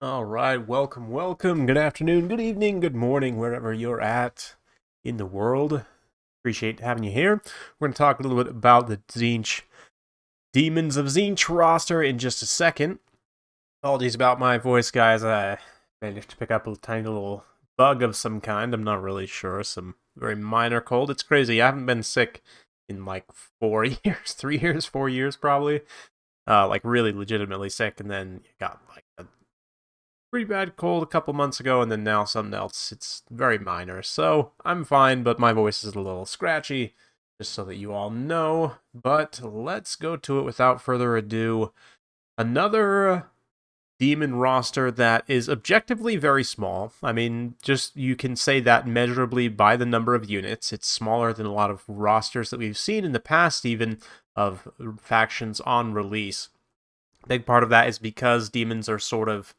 All right, welcome. Good afternoon, good evening, good morning, wherever you're at in the world. Appreciate having you here. We're going to talk a little bit about the Tzeentch Demons of Tzeentch roster in just a second. Apologies about my voice, guys. I managed to pick up a tiny little bug of some kind. I'm not really sure. Some very minor cold. It's crazy. I haven't been sick in like 4 years, 3 years, 4 years probably. Like really legitimately sick, and then got like a pretty bad cold a couple months ago, and then now something else. It's very minor, so I'm fine, but my voice is a little scratchy, just so that you all know. But let's go to it without further ado. Another demon roster that is objectively very small. I mean, just you can say that measurably by the number of units. It's smaller than a lot of rosters that we've seen in the past, even of factions on release. Big part of that is because demons are sort of,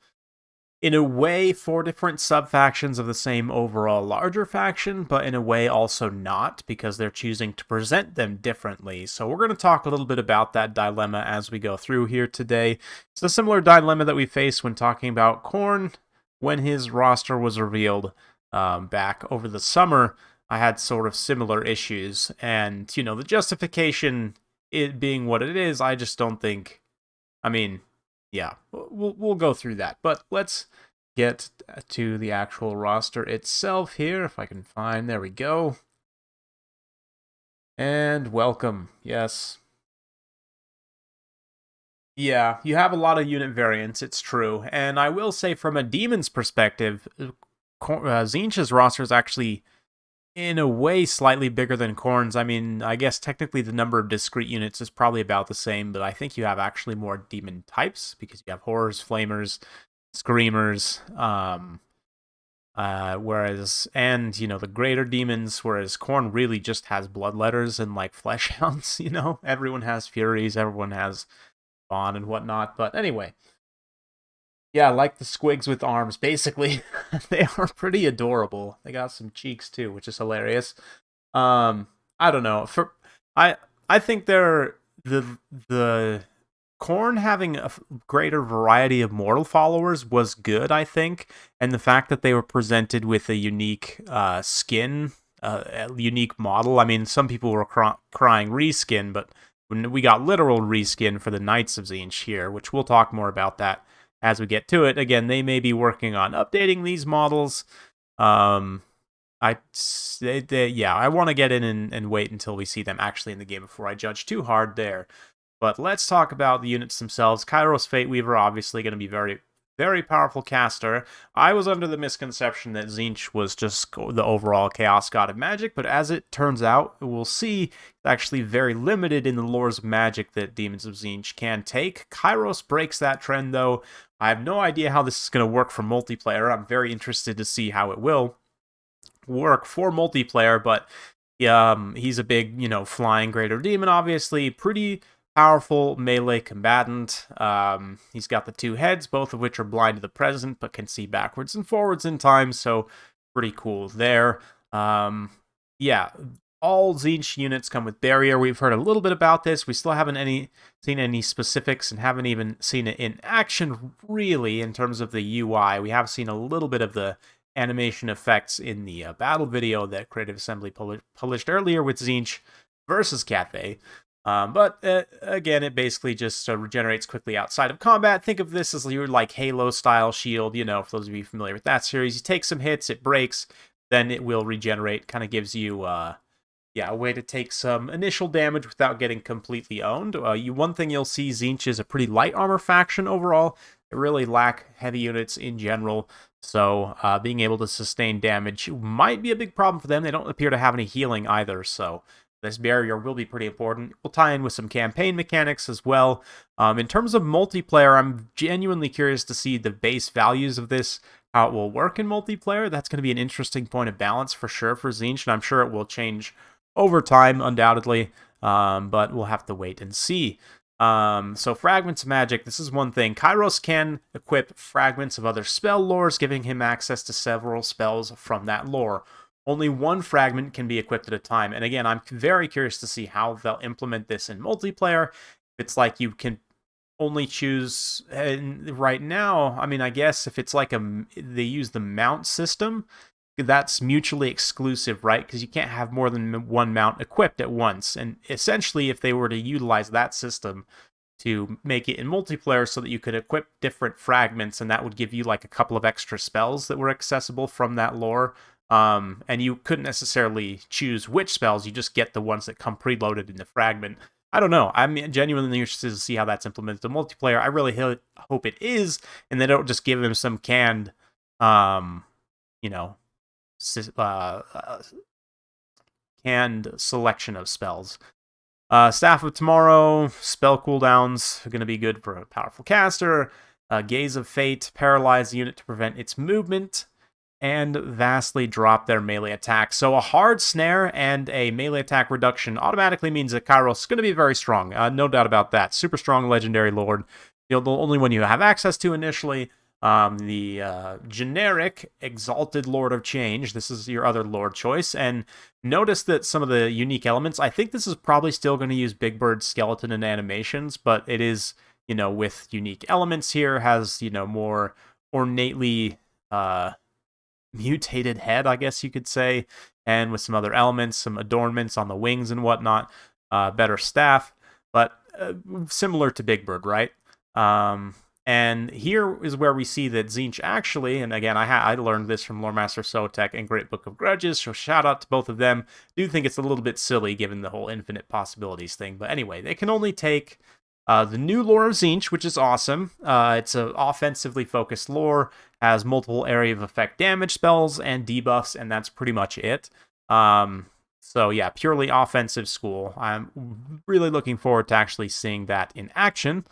in a way, four different sub-factions of the same overall larger faction, but in a way also not, because they're choosing to present them differently. So we're going to talk a little bit about that dilemma as we go through here today. It's a similar dilemma that we faced when talking about Khorne when his roster was revealed back over the summer. I had sort of similar issues, and, the justification, it being what it is, I just don't think... I mean, yeah, we'll go through that. But let's get to the actual roster itself here, if I can find. There we go. And welcome. Yes. Yeah, you have a lot of unit variants, it's true. And I will say, from a demon's perspective, Tzeentch's roster is actually, in a way, slightly bigger than Khorne's. I mean, I guess technically the number of discrete units is probably about the same, but I think you have actually more demon types, because you have horrors, flamers, screamers, whereas, and, the greater demons, whereas Khorne really just has bloodletters and, like, flesh hounds, Everyone has furies, everyone has Bond and whatnot, but anyway. Yeah, like the squigs with arms, basically. They are pretty adorable. They got some cheeks too, which is hilarious. I don't know. I I think they're the Khorne having a greater variety of mortal followers was good, I think, and the fact that they were presented with a unique skin, a unique model. I mean, some people were crying reskin, but when we got literal reskin for the Knights of Tzeentch here, which we'll talk more about that as we get to it. Again, they may be working on updating these models. I want to get in and wait until we see them actually in the game before I judge too hard there. But let's talk about the units themselves. Kairos Fateweaver, obviously going to be very, very powerful caster. I was under the misconception that Tzeentch was just the overall Chaos God of Magic, but as it turns out, we'll see, it's actually very limited in the lores of Magic that Demons of Tzeentch can take. Kairos breaks that trend, though. I have no idea how this is going to work for multiplayer. I'm very interested to see how it will work for multiplayer, but he's a big, flying greater demon, obviously. Pretty powerful melee combatant. He's got the two heads, both of which are blind to the present, but can see backwards and forwards in time, so pretty cool there. Yeah, all Tzeentch units come with barrier. We've heard a little bit about this. We still haven't seen any specifics and haven't even seen it in action, really, in terms of the UI. We have seen a little bit of the animation effects in the battle video that Creative Assembly published earlier with Tzeentch versus Cathay. But again, it basically just regenerates quickly outside of combat. Think of this as your like Halo-style shield, for those of you familiar with that series. You take some hits, it breaks, then it will regenerate. Kind of gives you, a way to take some initial damage without getting completely owned. One thing you'll see, Tzeentch is a pretty light armor faction overall. They really lack heavy units in general, so being able to sustain damage might be a big problem for them. They don't appear to have any healing either, so this barrier will be pretty important. We'll tie in with some campaign mechanics as well. In terms of multiplayer, I'm genuinely curious to see the base values of this, how it will work in multiplayer. That's going to be an interesting point of balance for sure for Tzeentch, and I'm sure it will change over time, undoubtedly, but we'll have to wait and see. So Fragments Magic, this is one thing. Kairos can equip fragments of other spell lores, giving him access to several spells from that lore. Only one fragment can be equipped at a time. And again, I'm very curious to see how they'll implement this in multiplayer. It's like you can only choose, and right now, I mean, I guess if it's like they use the mount system, that's mutually exclusive, right? Because you can't have more than one mount equipped at once. And essentially, if they were to utilize that system to make it in multiplayer so that you could equip different fragments, and that would give you like a couple of extra spells that were accessible from that lore. And you couldn't necessarily choose which spells, you just get the ones that come preloaded in the fragment. I don't know. I'm genuinely interested to see how that's implemented in multiplayer. I really hope it is, and they don't just give him some canned, you know, canned selection of spells. Staff of Tomorrow, spell cooldowns are going to be good for a powerful caster. Gaze of Fate, paralyze the unit to prevent its movement, and vastly drop their melee attack. So a hard snare and a melee attack reduction automatically means that Kairos is going to be very strong. No doubt about that. Super strong legendary lord. The only one you have access to initially. The generic Exalted Lord of Change. This is your other lord choice. And notice that some of the unique elements, I think this is probably still going to use Big Bird's skeleton and animations, but it is, with unique elements here, has, more ornately mutated head, I guess you could say, and with some other elements, some adornments on the wings and whatnot, better staff, but similar to Big Bird, right? And here is where we see that Tzeentch actually, and again, I learned this from Lore Master Sotek and Great Book of Grudges, so shout out to both of them. Do think it's a little bit silly given the whole infinite possibilities thing, but anyway, they can only take the new lore of Tzeentch, which is awesome. It's an offensively focused lore, has multiple area of effect damage spells and debuffs, and that's pretty much it. So yeah, purely offensive school. I'm really looking forward to actually seeing that in action.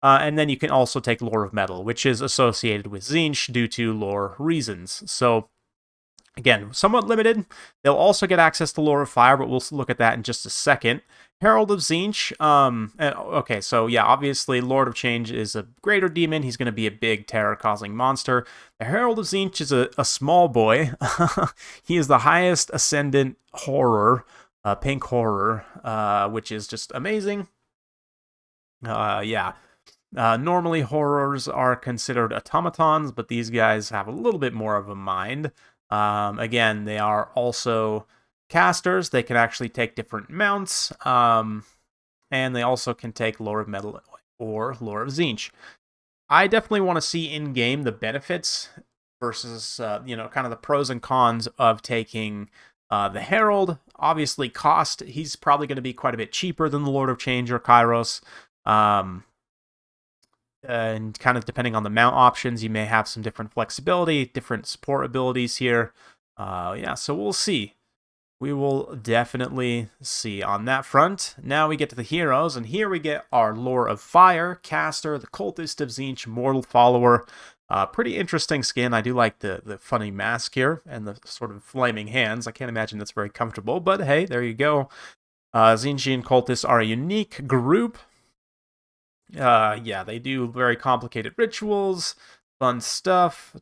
And then you can also take Lore of Metal, which is associated with Tzeentch due to lore reasons. So, again, somewhat limited. They'll also get access to Lore of Fire, but we'll look at that in just a second. Herald of Zinc. Okay, so yeah, obviously, Lord of Change is a greater demon. He's going to be a big terror-causing monster. The Herald of Zinc is a small boy. He is the highest ascendant horror, pink horror, which is just amazing. Yeah. Normally, horrors are considered automatons, but these guys have a little bit more of a mind. Again, they are also casters. They can actually take different mounts, and they also can take Lore of Metal or Lore of Tzeentch. I definitely want to see in-game the benefits versus, kind of the pros and cons of taking the Herald. Obviously, cost, he's probably going to be quite a bit cheaper than the Lord of Change or Kairos. And kind of depending on the mount options, you may have some different flexibility, different support abilities here. Yeah, so we'll see. We will definitely see on that front. Now we get to the heroes, and here we get our Lore of Fire, Caster, the Cultist of Tzeentch, Mortal Follower. Pretty interesting skin. I do like the funny mask here and the sort of flaming hands. I can't imagine that's very comfortable, but hey, there you go. Tzeentchian Cultists are a unique group. Yeah, they do very complicated rituals, fun stuff,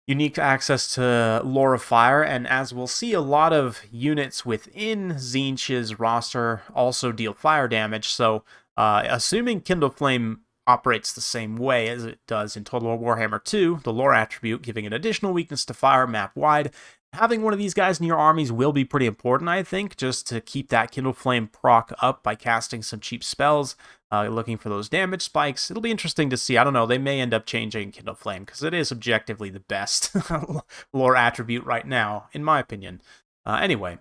unique access to Lore of Fire, and as we'll see, a lot of units within Tzeentch's roster also deal fire damage, so assuming Kindle Flame operates the same way as it does in Total War Warhammer 2, the lore attribute giving an additional weakness to fire map-wide, having one of these guys in your armies will be pretty important, I think, just to keep that Kindle Flame proc up by casting some cheap spells, looking for those damage spikes. It'll be interesting to see. I don't know, they may end up changing Kindle Flame, because it is objectively the best lore attribute right now, in my opinion. Anyway,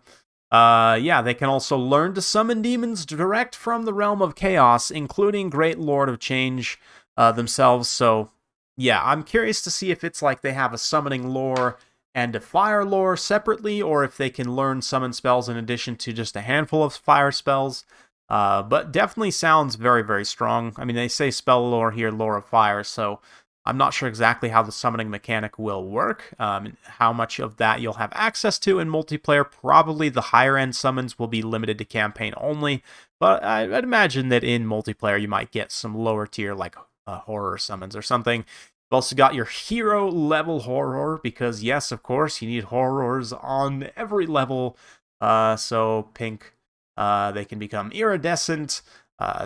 yeah, they can also learn to summon demons direct from the realm of chaos, including Great Lord of Change themselves. So, yeah, I'm curious to see if it's like they have a summoning lore and a fire lore separately, or if they can learn summon spells in addition to just a handful of fire spells. But definitely sounds very, very strong. I mean, they say spell lore here, Lore of Fire, so I'm not sure exactly how the summoning mechanic will work, how much of that you'll have access to in multiplayer. Probably the higher-end summons will be limited to campaign only, but I'd imagine that in multiplayer you might get some lower-tier, like horror summons or something. You've also got your hero-level horror, because yes, of course, you need horrors on every level. So pink, they can become iridescent,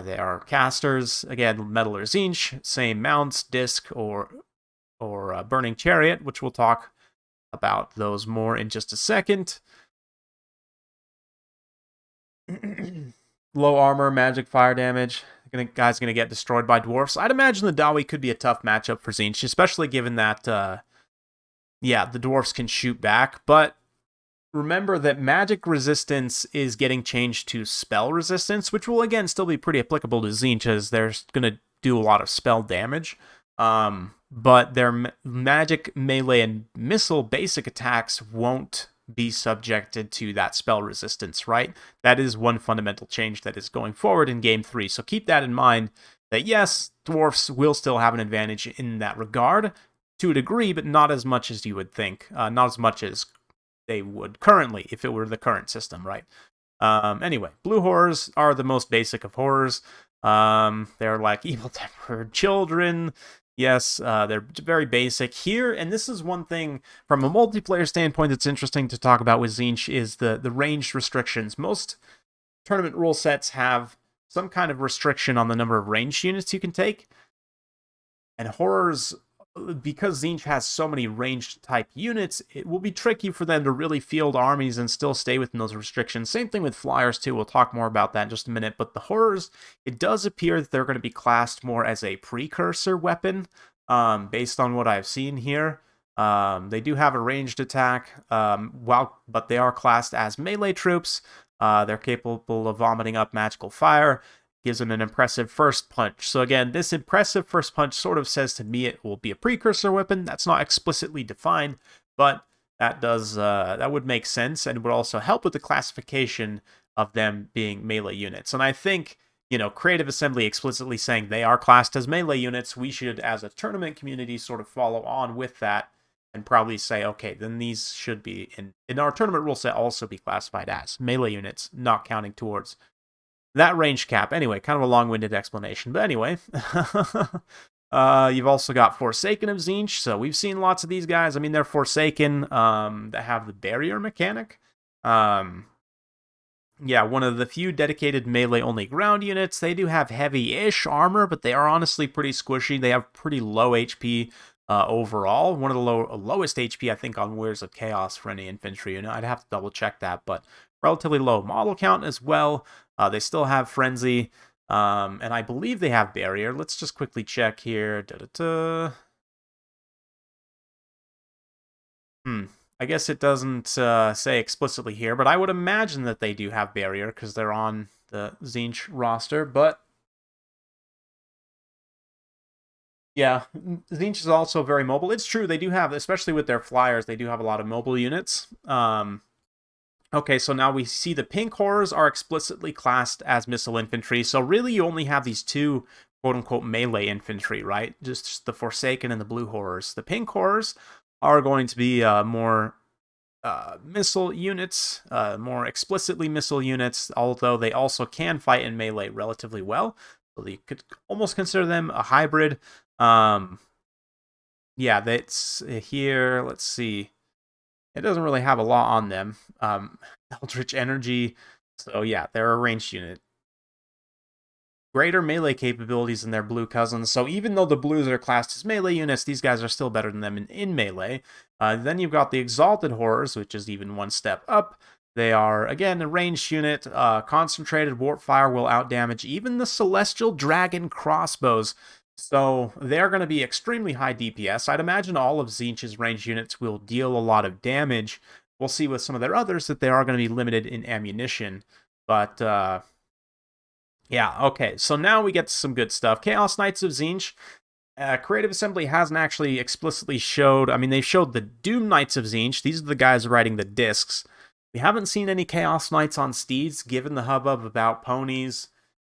They are casters. Again, Metal or Tzeentch, same mounts, disc, or Burning Chariot, which we'll talk about those more in just a second. Low armor, magic, fire damage. Guy's gonna get destroyed by dwarfs. I'd imagine the Dawi could be a tough matchup for Tzeentch, especially given that, yeah, the dwarfs can shoot back. But remember that magic resistance is getting changed to spell resistance, which will again still be pretty applicable to Tzeentch, as they're gonna do a lot of spell damage. But their magic, melee, and missile basic attacks won't be subjected to that spell resistance, right? That is one fundamental change that is going forward in Game 3. So keep that in mind, that yes, dwarfs will still have an advantage in that regard, to a degree, but not as much as you would think. Not as much as they would currently, if it were the current system, right? Anyway, blue horrors are the most basic of horrors. They're like evil-tempered children. Yes, they're very basic here, and this is one thing from a multiplayer standpoint that's interesting to talk about with Tzeentch, is the ranged restrictions. Most tournament rule sets have some kind of restriction on the number of ranged units you can take, and horrors, because Tzeentch has so many ranged type units, it will be tricky for them to really field armies and still stay within those restrictions. Same thing with flyers too, we'll talk more about that in just a minute, but the horrors, it does appear that they're going to be classed more as a precursor weapon, based on what I've seen here. They do have a ranged attack, but they are classed as melee troops. They're capable of vomiting up magical fire, gives them an impressive first punch. So again, this impressive first punch sort of says to me it will be a precursor weapon. That's not explicitly defined, but that does that would make sense, and would also help with the classification of them being melee units. And I think, you know, Creative Assembly explicitly saying they are classed as melee units, we should, as a tournament community, sort of follow on with that and probably say, okay, then these should be in our tournament rule set also be classified as melee units, not counting towards that range cap. Anyway, kind of a long-winded explanation, but anyway. You've also got Forsaken of Tzeentch, so we've seen lots of these guys. I mean, they're Forsaken, that have the barrier mechanic. Yeah, one of the few dedicated melee-only ground units. They do have heavy-ish armor, but they are honestly pretty squishy. They have pretty low HP overall. One of the lowest HP, I think, on Warriors of Chaos for any infantry unit. I'd have to double-check that, but relatively low model count as well. They still have Frenzy, and I believe they have Barrier. Let's just quickly check here. I guess it doesn't say explicitly here, but I would imagine that they do have Barrier because they're on the Tzeentch roster. But yeah, Tzeentch is also very mobile. It's true, they do have, especially with their flyers, they do have a lot of mobile units. Okay, so now we see the pink horrors are explicitly classed as missile infantry. So really you only have these two quote-unquote melee infantry, right? Just the Forsaken and the blue horrors. The pink horrors are going to be more missile units, more explicitly missile units, although they also can fight in melee relatively well. So you could almost consider them a hybrid. Yeah, that's here. Let's see. It doesn't really have a lot on them. Eldritch Energy. So yeah, they're a ranged unit. Greater melee capabilities than their blue cousins. So even though the blues are classed as melee units, these guys are still better than them in melee. Then you've got the Exalted Horrors, which is even one step up. They are, again, a ranged unit. Concentrated Warp Fire will outdamage even the Celestial Dragon crossbows. So they're going to be extremely high DPS. I'd imagine all of Tzeentch's ranged units will deal a lot of damage. We'll see with some of their others that they are going to be limited in ammunition. But, yeah, okay. So now we get to some good stuff. Chaos Knights of Tzeentch. Creative Assembly hasn't actually explicitly showed... I mean, they showed the Doom Knights of Tzeentch. These are the guys riding the discs. We haven't seen any Chaos Knights on steeds, given the hubbub about ponies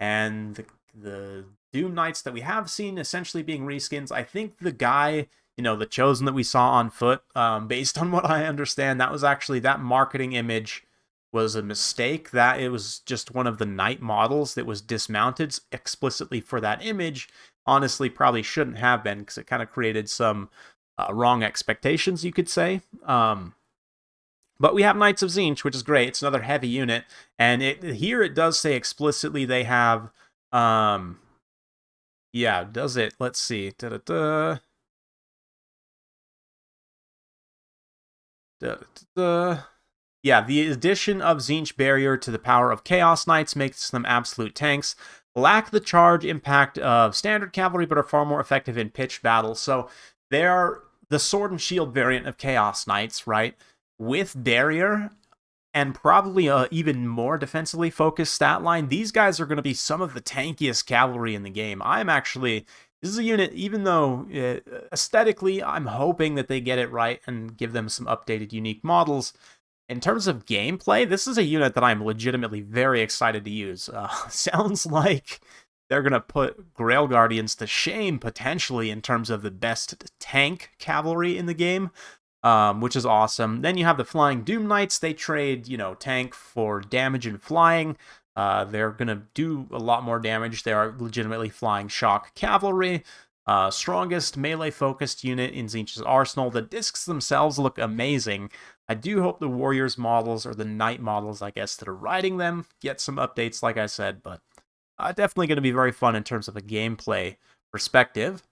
and the Doom Knights that we have seen essentially being reskins. I think the guy, you know, the Chosen that we saw on foot, based on what I understand, that was actually, that marketing image was a mistake. That it was just one of the knight models that was dismounted explicitly for that image. Honestly, probably shouldn't have been, because it kind of created some wrong expectations, you could say. But we have Knights of Tzeentch, which is great. It's another heavy unit. And here it does say explicitly they have Yeah, does it? Let's see. Da-da-da. Da-da-da. Yeah, the addition of Tzeentch Barrier to the power of Chaos Knights makes them absolute tanks. Lack the charge impact of standard cavalry, but are far more effective in pitched battles. So they're the sword and shield variant of Chaos Knights, right? With Barrier and probably a even more defensively focused stat line, these guys are going to be some of the tankiest cavalry in the game. This is a unit, even though aesthetically, I'm hoping that they get it right and give them some updated, unique models. In terms of gameplay, this is a unit that I'm legitimately very excited to use. Sounds like they're going to put Grail Guardians to shame, potentially, in terms of the best tank cavalry in the game, which is awesome. Then you have the Flying Doom Knights. They trade, tank for damage and flying. They're going to do a lot more damage. They are legitimately flying shock cavalry. Strongest melee-focused unit in Tzeentch's arsenal. The discs themselves look amazing. I do hope the Warriors models, or the Knight models, I guess, that are riding them, get some updates, like I said, but definitely going to be very fun in terms of a gameplay perspective.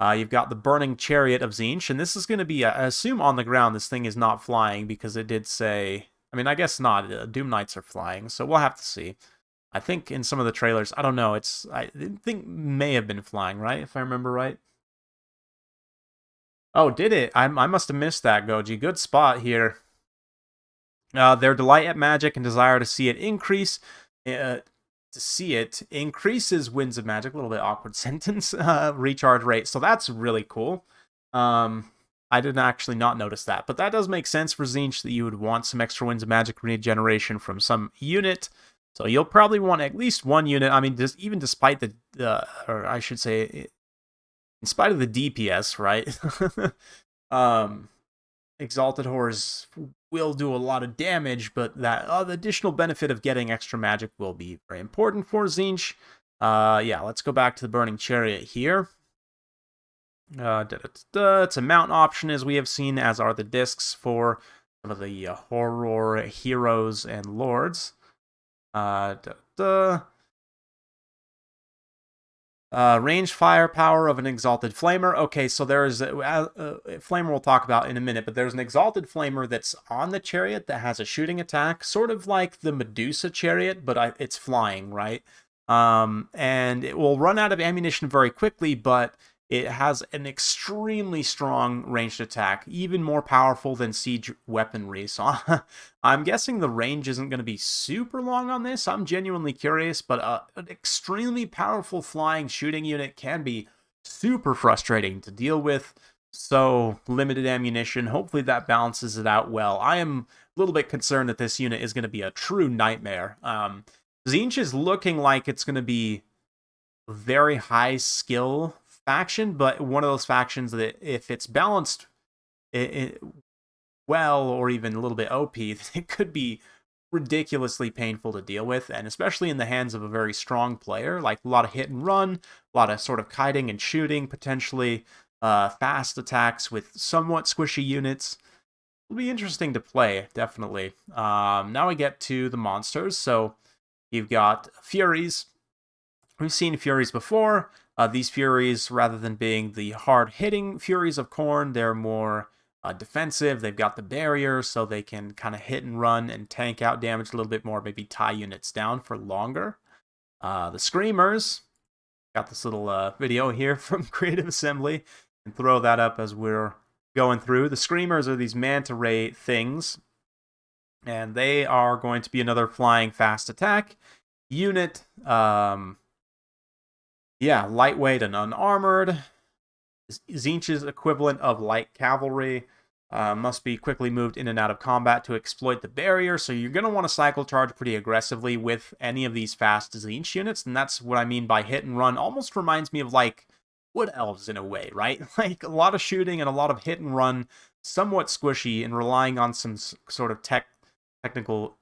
You've got the Burning Chariot of Tzeentch, and this is going to be, I assume on the ground, this thing is not flying, because it did say, I mean, I guess not, Doom Knights are flying, so we'll have to see. I think in some of the trailers, I don't know, I think may have been flying, right, if I remember right? Oh, did it? I must have missed that, Goji. Good spot here. Their delight at magic and desire to see it increase. Increases winds of magic. A little bit awkward sentence. Recharge rate. So that's really cool. I didn't actually not notice that, but that does make sense for Tzeentch that you would want some extra winds of magic regeneration from some unit. So you'll probably want at least one unit. I mean, even despite or I should say, in spite of the DPS, right? Exalted Horrors will do a lot of damage, but that the additional benefit of getting extra magic will be very important for Tzeentch. Yeah, let's go back to the Burning Chariot here. It's a mount option, as we have seen, as are the discs for some of the horror heroes and lords. Range firepower of an Exalted Flamer. Okay, so there's Flamer we'll talk about in a minute, but there's an Exalted Flamer that's on the Chariot that has a shooting attack, sort of like the Medusa Chariot, but it's flying, right? And it will run out of ammunition very quickly, but it has an extremely strong ranged attack, even more powerful than siege weaponry. So I'm guessing the range isn't going to be super long on this. I'm genuinely curious, but an extremely powerful flying shooting unit can be super frustrating to deal with. So limited ammunition. Hopefully that balances it out well. I am a little bit concerned that this unit is going to be a true nightmare. Tzeentch is looking like it's going to be very high skill faction, but one of those factions that if it's balanced well, or even a little bit OP, it could be ridiculously painful to deal with, and especially in the hands of a very strong player, like a lot of hit and run, a lot of sort of kiting and shooting, potentially fast attacks with somewhat squishy units. It'll be interesting to play, definitely. Now we get to the monsters. So you've got Furies. We've seen Furies before. These Furies, rather than being the hard-hitting Furies of Khorne, they're more defensive. They've got the barrier, so they can kind of hit and run and tank out damage a little bit more, maybe tie units down for longer. The Screamers, got this little video here from Creative Assembly, and throw that up as we're going through. The Screamers are these manta ray things, and they are going to be another flying fast attack unit. Yeah, lightweight and unarmored. Tzeentch's equivalent of light cavalry. Must be quickly moved in and out of combat to exploit the barrier, so you're going to want to cycle charge pretty aggressively with any of these fast Tzeentch units, and that's what I mean by hit and run. Almost reminds me of, like, Wood Elves in a way, right? Like, a lot of shooting and a lot of hit and run, somewhat squishy, and relying on some sort of technical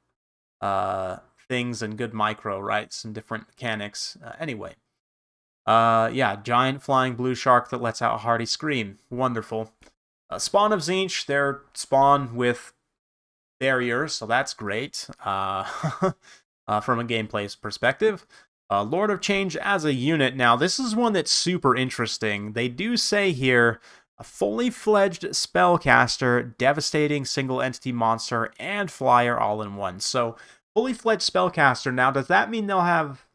things and good micro, right? Some different mechanics. Anyway. Yeah, giant flying blue shark that lets out a hearty scream. Wonderful. Spawn of Tzeentch, they're spawn with barriers, so that's great. From a gameplay perspective. Lord of Change as a unit. Now, this is one that's super interesting. They do say here, a fully fledged spellcaster, devastating single entity monster, and flyer all in one. So, fully fledged spellcaster. Now, does that mean they'll have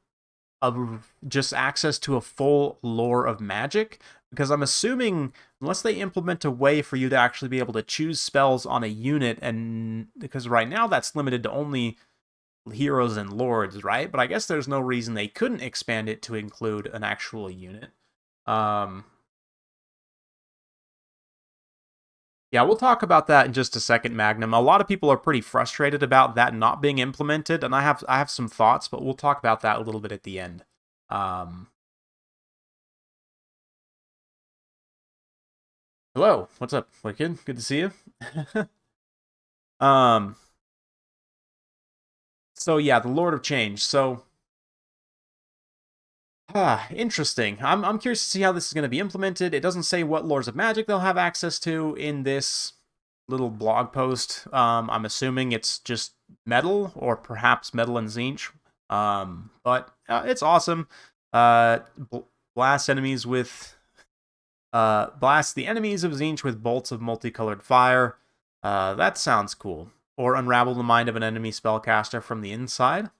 just access to a full lore of magic? Because I'm assuming, unless they implement a way for you to actually be able to choose spells on a unit, and because right now that's limited to only heroes and lords, right? But I guess there's no reason they couldn't expand it to include an actual unit. Yeah, we'll talk about that in just a second, Magnum. A lot of people are pretty frustrated about that not being implemented, and I have some thoughts, but we'll talk about that a little bit at the end. Hello, what's up, Wicked? Good to see you. So yeah, the Lord of Change. So, interesting. I'm curious to see how this is going to be implemented. It doesn't say what lords of magic they'll have access to in this little blog post. I'm assuming it's just metal, or perhaps metal and Tzeentch. But it's awesome. Blast enemies with blast the enemies of Tzeentch with bolts of multicolored fire. That sounds cool. Or unravel the mind of an enemy spellcaster from the inside.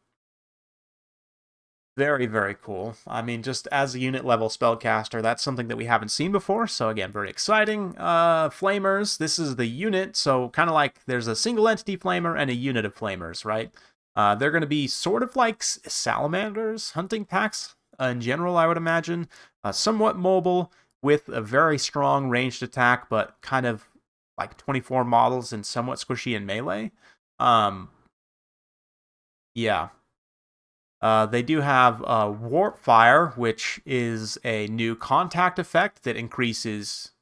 Very, very cool. I mean, just as a unit level spellcaster, that's something that we haven't seen before. So again, very exciting. Flamers, this is the unit. So kind of like there's a single entity flamer and a unit of flamers, right? They're going to be sort of like salamanders, hunting packs in general, I would imagine. Somewhat mobile with a very strong ranged attack, but kind of like 24 models and somewhat squishy in melee. Yeah. They do have Warp Fire, which is a new contact effect that increases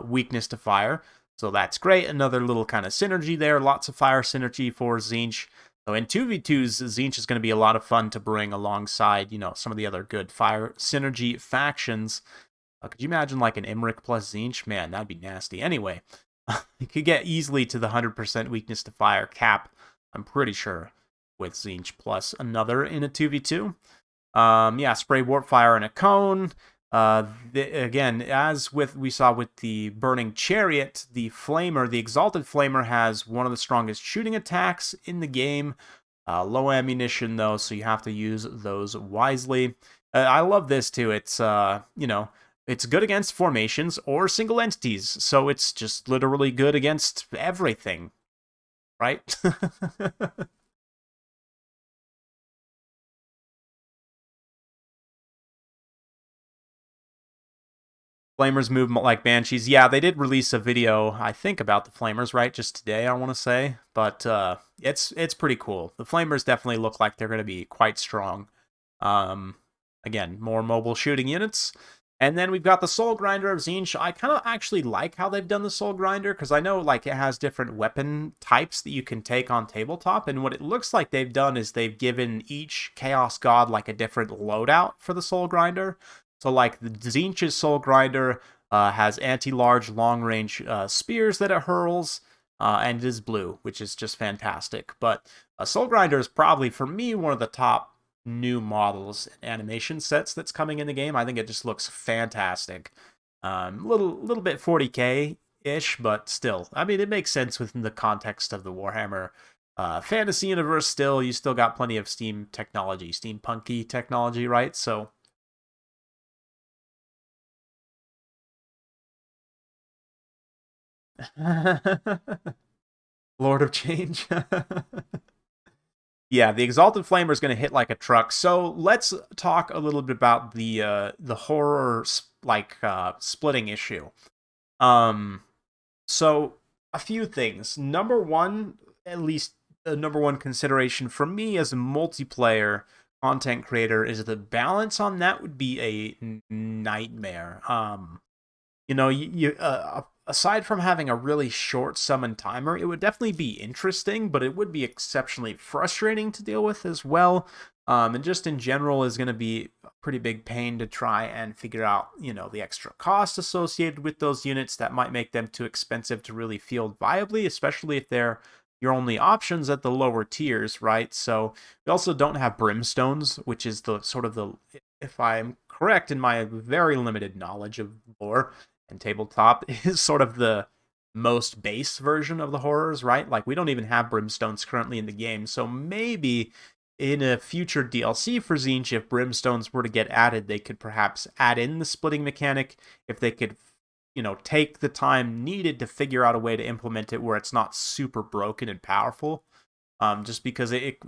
weakness to fire. So that's great. Another little kind of synergy there. Lots of fire synergy for Tzeentch. So in 2v2s, Tzeentch is going to be a lot of fun to bring alongside, some of the other good fire synergy factions. Could you imagine like an Imric plus Tzeentch? Man, that'd be nasty. Anyway, you could get easily to the 100% weakness to fire cap, I'm pretty sure, with Tzeentch plus another in a 2v2. Yeah, spray warp fire in a cone. Again, as we saw with the Burning Chariot, the Flamer, the Exalted Flamer, has one of the strongest shooting attacks in the game. Low ammunition, though, so you have to use those wisely. I love this, too. It's, it's good against formations or single entities, so it's just literally good against everything, right? Flamers move like banshees. Yeah, they did release a video, I think, about the Flamers, right? Just today, I want to say. But it's pretty cool. The Flamers definitely look like they're going to be quite strong. Again, more mobile shooting units. And then we've got the Soul Grinder of Tzeentch. I kind of actually like how they've done the Soul Grinder, because I know like it has different weapon types that you can take on tabletop. And what it looks like they've done is they've given each Chaos God like a different loadout for the Soul Grinder. So like the Tzeentch's Soul Grinder has anti-large long-range spears that it hurls, and it is blue, which is just fantastic. But Soul Grinder is probably, for me, one of the top new models and animation sets that's coming in the game. I think it just looks fantastic. Little bit 40k-ish, but still. I mean, it makes sense within the context of the Warhammer fantasy universe still. You still got plenty of steam technology, steampunky technology, right? So... Lord of Change. Yeah, the Exalted Flamer is going to hit like a truck. So let's talk a little bit about the horror splitting issue. So a few things. Number one, at least the number one consideration for me as a multiplayer content creator is the balance on that would be a nightmare. Aside from having a really short summon timer, it would definitely be interesting, but it would be exceptionally frustrating to deal with as well. And just in general is going to be a pretty big pain to try and figure out, the extra cost associated with those units that might make them too expensive to really field viably, especially if they're your only options at the lower tiers, right? So we also don't have Brimstones, which is the sort of the, if I'm correct in my very limited knowledge of lore and tabletop, is sort of the most base version of the horrors, right? Like we don't even have Brimstones currently in the game, so maybe in a future DLC for Tzeentch, if Brimstones were to get added, they could perhaps add in the splitting mechanic. If they could, take the time needed to figure out a way to implement it where it's not super broken and powerful, just because it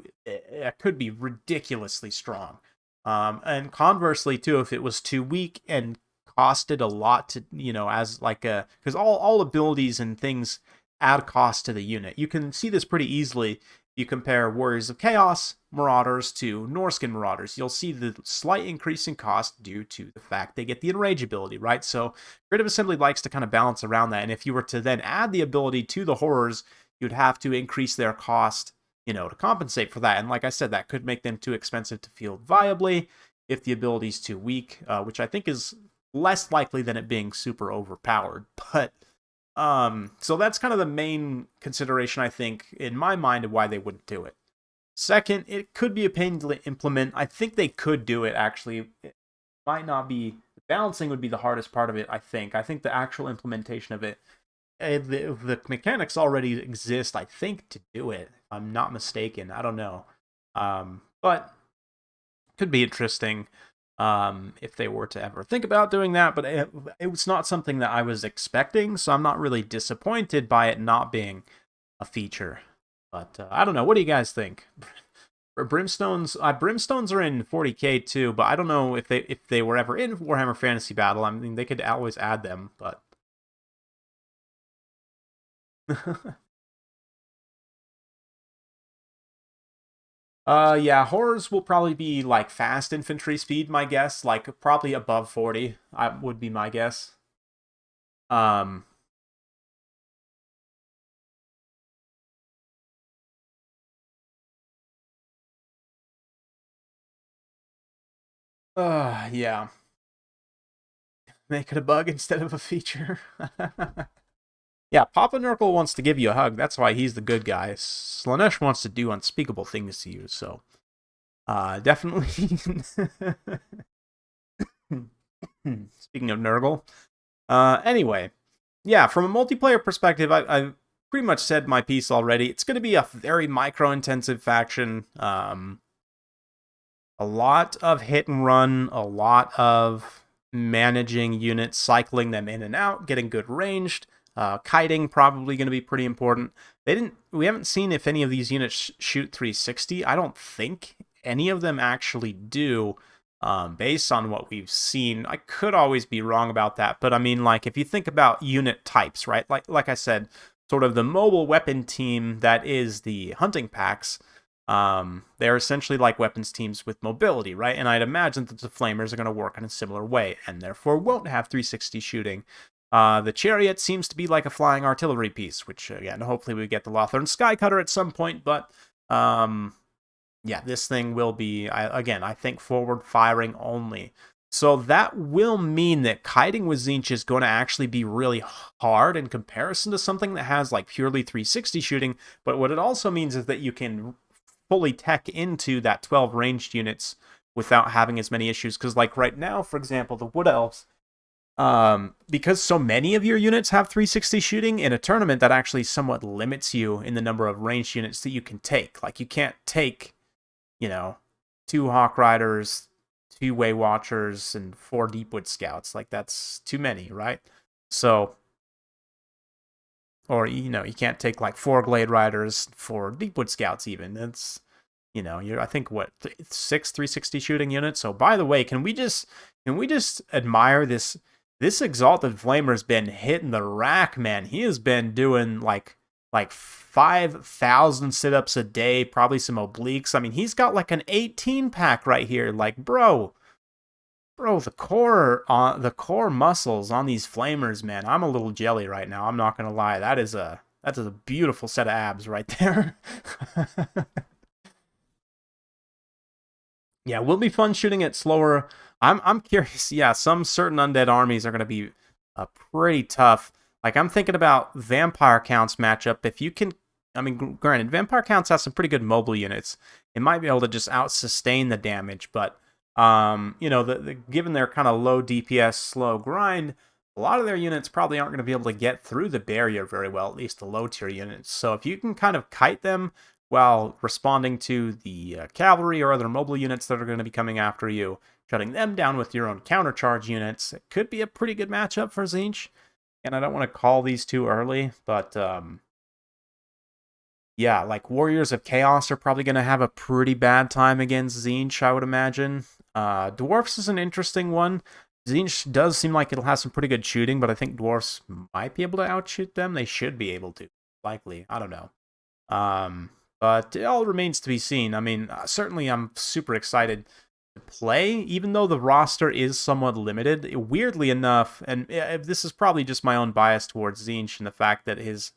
could be ridiculously strong. And conversely, too, if it was too weak and costed a lot to, as like a, because all abilities and things add cost to the unit. You can see this pretty easily. You compare Warriors of Chaos Marauders to Norskin Marauders. You'll see the slight increase in cost due to the fact they get the Enrage ability, right? So Creative Assembly likes to kind of balance around that. And if you were to then add the ability to the Horrors, you'd have to increase their cost, to compensate for that. And like I said, that could make them too expensive to field viably if the ability's too weak, which I think is less likely than it being super overpowered. But so that's kind of the main consideration, I think, in my mind, of why they wouldn't do it. Second, it could be a pain to implement. I think they could do it, actually. It might not be, balancing would be the hardest part of it, I think. I think the actual implementation of it, the mechanics already exist, I think, to do it. If I'm not mistaken. I don't know. But could be interesting. If they were to ever think about doing that, but it was not something that I was expecting, so I'm not really disappointed by it not being a feature. But I don't know. What do you guys think? Brimstones are in 40k too, but I don't know if they were ever in Warhammer Fantasy Battle. I mean, they could always add them, but yeah, horrors will probably be like fast infantry speed, my guess, like probably above 40, would be my guess. Um, yeah. Make it a bug instead of a feature. Yeah, Papa Nurgle wants to give you a hug. That's why he's the good guy. Slaanesh wants to do unspeakable things to you, so definitely. Speaking of Nurgle. Anyway, yeah, from a multiplayer perspective, I've pretty much said my piece already. It's going to be a very micro-intensive faction. A lot of hit and run, a lot of managing units, cycling them in and out, getting good ranged. Kiting probably going to be pretty important. We haven't seen if any of these units shoot 360. I don't think any of them actually do, based on what we've seen. I could always be wrong about that, but I mean, like, if you think about unit types, right? Like I said, sort of the mobile weapon team that is the hunting packs. They're essentially like weapons teams with mobility, right? And I'd imagine that the Flamers are going to work in a similar way, and therefore won't have 360 shooting. The Chariot seems to be like a flying artillery piece, which, again, hopefully we get the Lothern Skycutter at some point, but, yeah, this thing will be, I think, forward-firing only. So that will mean that kiting with Tzeentch is going to actually be really hard in comparison to something that has, like, purely 360 shooting, but what it also means is that you can fully tech into that 12 ranged units without having as many issues, because, like, right now, for example, the Wood Elves, because so many of your units have 360 shooting in a tournament, that actually somewhat limits you in the number of ranged units that you can take. Like, you can't take, 2 Hawk Riders, 2 Way Watchers, and 4 Deepwood Scouts. Like, that's too many, right? So, or, you can't take, like, 4 Glade Riders, 4 Deepwood Scouts even. It's, I think, what, 6 360 shooting units? So, by the way, can we just admire this? This Exalted Flamer's been hitting the rack, man. He has been doing like 5,000 sit-ups a day, probably some obliques. I mean, he's got like an 18-pack right here. Like, bro, the core muscles on these Flamers, man. I'm a little jelly right now. I'm not gonna lie. That is a beautiful set of abs right there. Yeah, will be fun shooting it slower. I'm curious. Yeah, some certain undead armies are going to be pretty tough. Like, I'm thinking about Vampire Counts matchup. If you can I mean, granted, Vampire Counts has some pretty good mobile units. It might be able to just out-sustain the damage, but, given their kind of low DPS, slow grind, a lot of their units probably aren't going to be able to get through the barrier very well, at least the low-tier units. So if you can kind of kite them while responding to the cavalry or other mobile units that are going to be coming after you, shutting them down with your own countercharge units, it could be a pretty good matchup for Tzeentch. And I don't want to call these too early, but yeah, like Warriors of Chaos are probably going to have a pretty bad time against Tzeentch, I would imagine. Dwarfs is an interesting one. Tzeentch does seem like it'll have some pretty good shooting, but I think Dwarfs might be able to outshoot them. They should be able to, likely. I don't know. But it all remains to be seen. I mean, certainly I'm super excited to play, even though the roster is somewhat limited. Weirdly enough, and this is probably just my own bias towards Tzeentch and the fact that his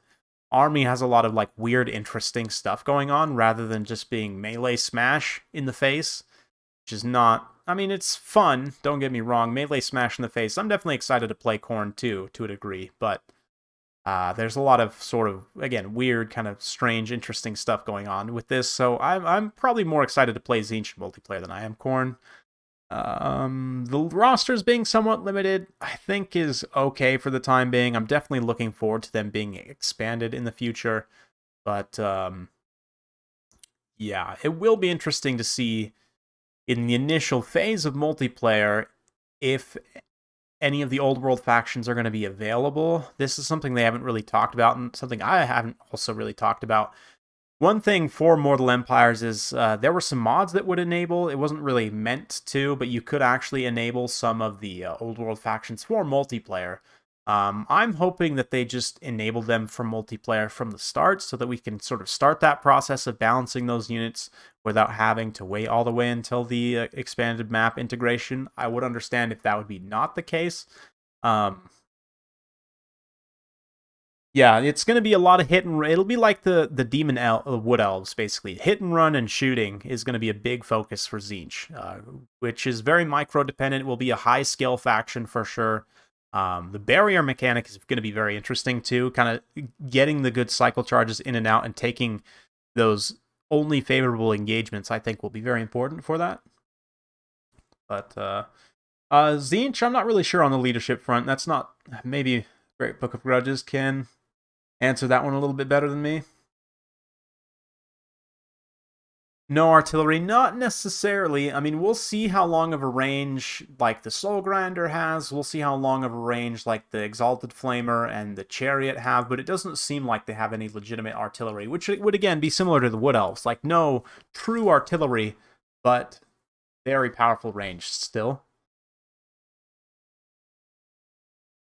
army has a lot of like weird, interesting stuff going on rather than just being melee smash in the face, which is not. I mean, it's fun. Don't get me wrong. Melee smash in the face. I'm definitely excited to play Khorne too, to a degree, but there's a lot of sort of, again, weird, kind of strange, interesting stuff going on with this. So I'm probably more excited to play Tzeentch multiplayer than I am Khorne. The rosters being somewhat limited, I think is okay for the time being. I'm definitely looking forward to them being expanded in the future. But yeah, it will be interesting to see in the initial phase of multiplayer if any of the old world factions are going to be available. This is something they haven't really talked about, and something I haven't also really talked about. One thing for Mortal Empires is there were some mods that would enable, it wasn't really meant to, but you could actually enable some of the old world factions for multiplayer. I'm hoping that they just enable them for multiplayer from the start so that we can sort of start that process of balancing those units without having to wait all the way until the expanded map integration. I would understand if that would be not the case. Yeah, it's going to be a lot of hit and run. It'll be like the Demon Wood Elves, basically. Hit and run and shooting is going to be a big focus for Tzeentch, which is very micro-dependent. It will be a high-scale faction for sure. The barrier mechanic is going to be very interesting too, kind of getting the good cycle charges in and out and taking those only favorable engagements, I think, will be very important for that. But Tzeentch, I'm not really sure on the leadership front. That's not, maybe Great Book of Grudges can answer that one a little bit better than me. No artillery, not necessarily. I mean, we'll see how long of a range, like, the Soul Grinder has. We'll see how long of a range, like, the Exalted Flamer and the Chariot have, but it doesn't seem like they have any legitimate artillery, which would, again, be similar to the Wood Elves. Like, no true artillery, but very powerful range still.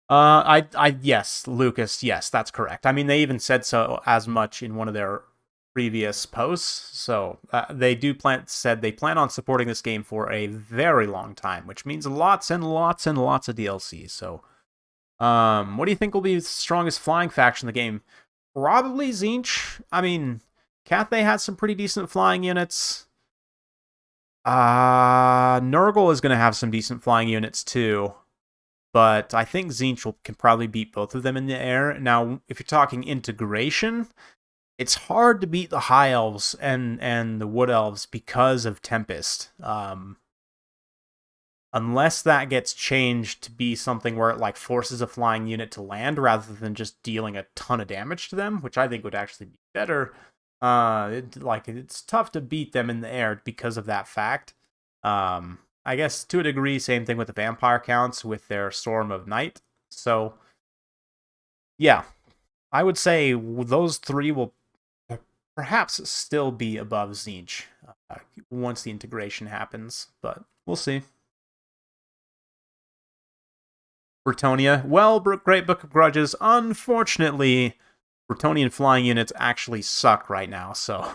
Yes, Lucas, yes, that's correct. I mean, they even said so as much in one of their previous posts. So they said they plan on supporting this game for a very long time, which means lots and lots and lots of DLC. So, what do you think will be the strongest flying faction in the game? Probably Tzeentch. I mean, Cathay has some pretty decent flying units. Nurgle is going to have some decent flying units too. But I think Tzeentch can probably beat both of them in the air. Now, if you're talking integration, it's hard to beat the High Elves and the Wood Elves because of Tempest. Unless that gets changed to be something where it like forces a flying unit to land rather than just dealing a ton of damage to them, which I think would actually be better. It's tough to beat them in the air because of that fact. I guess to a degree, same thing with the Vampire Counts with their Storm of Night. So, yeah, I would say those three will perhaps still be above Tzeentch once the integration happens, but we'll see. Bretonnia, well, Great Book of Grudges, unfortunately, Bretonian flying units actually suck right now, so...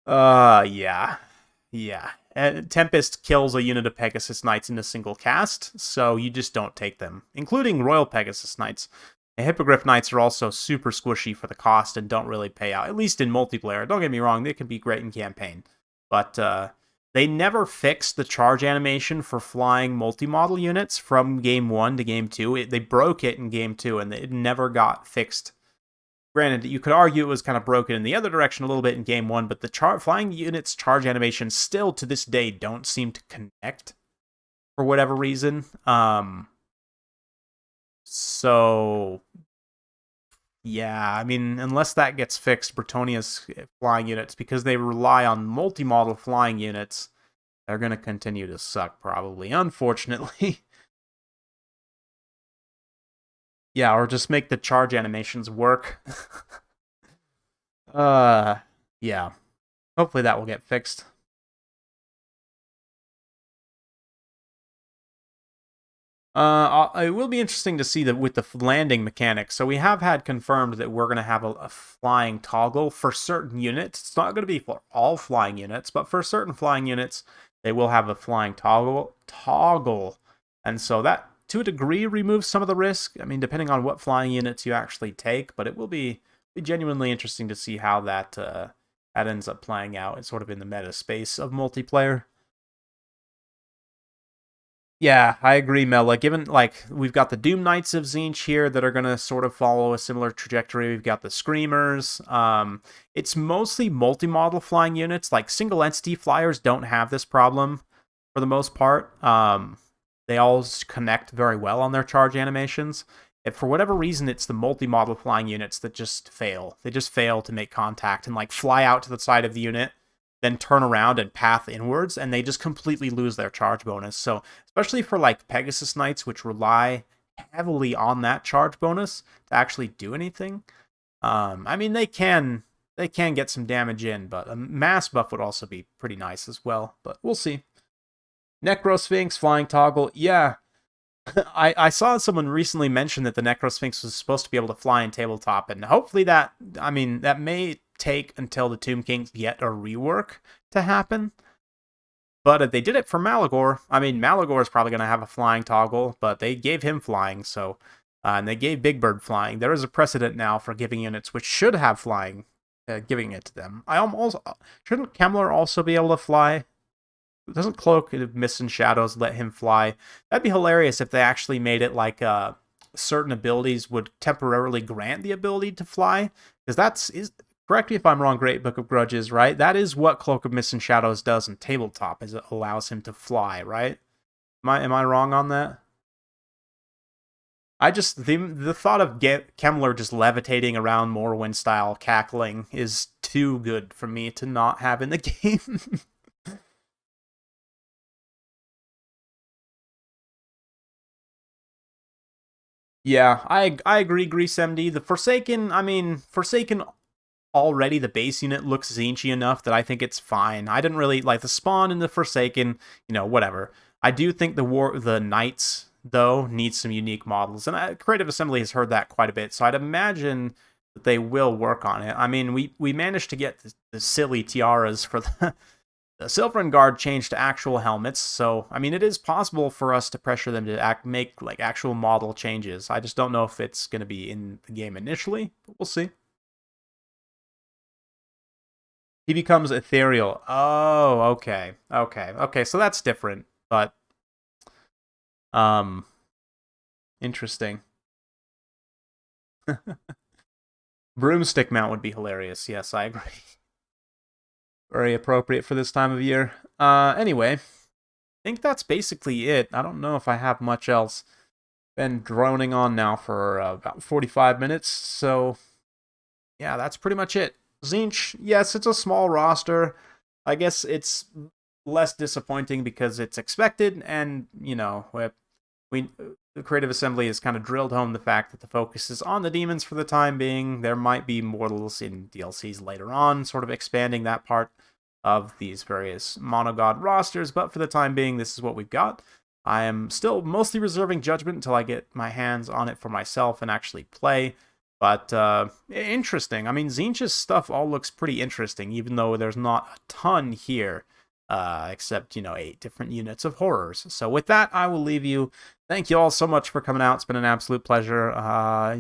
yeah. And Tempest kills a unit of Pegasus Knights in a single cast, so you just don't take them, including Royal Pegasus Knights. And Hippogriff Knights are also super squishy for the cost and don't really pay out, at least in multiplayer. Don't get me wrong, they can be great in campaign. But they never fixed the charge animation for flying multi-model units from Game 1 to Game 2. They broke it in Game 2, and it never got fixed. Granted, you could argue it was kind of broken in the other direction a little bit in Game 1, but the flying units charge animations still to this day don't seem to connect for whatever reason. So, yeah, I mean, unless that gets fixed, Bretonia's flying units, because they rely on multi-model flying units, they're going to continue to suck, probably, unfortunately. Yeah, or just make the charge animations work. Yeah. Hopefully that will get fixed. It will be interesting to see that with the landing mechanics. So we have had confirmed that we're going to have a flying toggle for certain units. It's not going to be for all flying units, but for certain flying units, they will have a flying toggle. And so that, to a degree, removes some of the risk. I mean, depending on what flying units you actually take, but it will be genuinely interesting to see how that ends up playing out. It's sort of in the meta space of multiplayer. Yeah, I agree, Mela. Given, like, we've got the Doom Knights of Tzeentch here that are going to sort of follow a similar trajectory. We've got the Screamers. It's mostly multi-model flying units. Like, single entity flyers don't have this problem for the most part. They all connect very well on their charge animations. If for whatever reason it's the multi-model flying units that just fail. They just fail to make contact and, like, fly out to the side of the unit, then turn around and path inwards, and they just completely lose their charge bonus. So, especially for like Pegasus Knights, which rely heavily on that charge bonus to actually do anything. I mean, they can get some damage in, but a mass buff would also be pretty nice as well. But we'll see. Necro Sphinx flying toggle, yeah. I saw someone recently mention that the Necro Sphinx was supposed to be able to fly in tabletop, and hopefully that may take until the Tomb Kings get a rework to happen. But if they did it for Malagor, I mean, Malagor is probably going to have a flying toggle, but they gave him flying, so... and they gave Big Bird flying. There is a precedent now for giving units which should have flying, giving it to them. Shouldn't Kemmler also be able to fly? Doesn't Cloak of Mists and Shadows let him fly? That'd be hilarious if they actually made it like certain abilities would temporarily grant the ability to fly, because correct me if I'm wrong, Great Book of Grudges, right? That is what Cloak of Mists and Shadows does in tabletop, is it allows him to fly, right? Am I wrong on that? I just, the thought of Kemmler just levitating around Morrowind style cackling is too good for me to not have in the game. Yeah, I agree, Grease MD. The Forsaken already, the base unit looks Tzeentchy enough that I think it's fine. I didn't really like the spawn in the Forsaken, whatever. I do think the Knights, though, need some unique models, and Creative Assembly has heard that quite a bit, so I'd imagine that they will work on it. I mean, we managed to get the silly tiaras for the Silver Guard changed to actual helmets, so I mean, it is possible for us to pressure them to make like actual model changes. I just don't know if it's going to be in the game initially, but we'll see. He becomes ethereal. Oh, okay. So that's different, but interesting. Broomstick mount would be hilarious. Yes, I agree. Very appropriate for this time of year. Anyway, I think that's basically it. I don't know if I have much else. Been droning on now for about 45 minutes, so yeah, that's pretty much it. Tzeentch, yes, it's a small roster. I guess it's less disappointing because it's expected, and, the Creative Assembly has kind of drilled home the fact that the focus is on the demons for the time being. There might be mortals in DLCs later on, sort of expanding that part of these various monogod rosters, but for the time being, this is what we've got. I am still mostly reserving judgment until I get my hands on it for myself and actually play, but interesting. I mean, Tzeentch's stuff all looks pretty interesting, even though there's not a ton here. Except, 8 different units of horrors. So with that, I will leave you. Thank you all so much for coming out. It's been an absolute pleasure.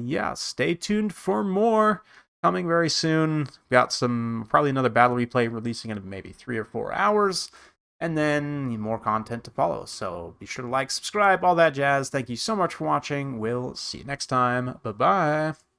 Yeah, stay tuned for more coming very soon. Got probably another battle replay releasing in maybe 3 or 4 hours. and then more content to follow. So be sure to like, subscribe, all that jazz. Thank you so much for watching. We'll see you next time. Bye-bye.